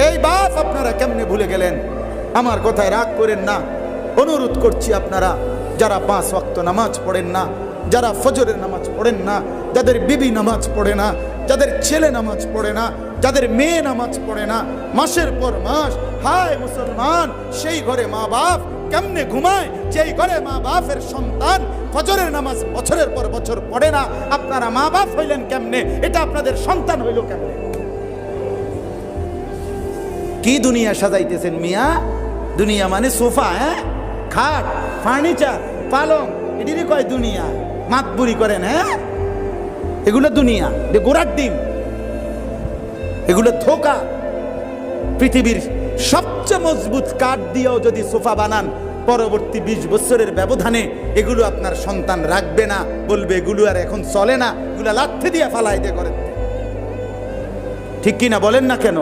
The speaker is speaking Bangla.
এই বাপ আপনারা কেমনে ভুলে গেলেন? আমার কথায় রাগ করেন না। অনুরোধ করছি, আপনারা যারা 5 ওয়াক্ত নামাজ পড়েন না, যারা ফজরের নামাজ পড়েন না, যাদের বিবি নামাজ পড়ে না, যাদের ছেলে নামাজ পড়ে না, যাদের মেয়ে নামাজ পড়ে না, মাসের পর মাস, হায় মুসলমান, সেই ঘরে মা বাপ কেমনে ঘুমায় যেই ঘরে মা বাপের সন্তান ফজরের নামাজ বছরের পর বছর পড়ে না? আপনারা মা বাপ হইলেন কেমনে? এটা আপনাদের সন্তান হইল কেমনে? কি দুনিয়া সাজাইতেছেন মিয়া? দুনিয়া মানে সোফা, খাট, ফার্নিচার, পালং, এটিরই কয় দুনিয়া? মাতবুরি করেন, এগুলো দুনিয়া, গোড়ার ডিম, এগুলো ধোকা। পৃথিবীর সবচেয়ে মজবুত কাঠ দিয়েও যদি সোফা বানান, পরবর্তী 20 বছরের ব্যবধানে এগুলো আপনার সন্তান রাখবে না, বলবে এগুলো আর এখন চলে না, এগুলো লাথি দিয়ে ফালাই দিয়ে করেন। ঠিক কিনা বলেন না কেন?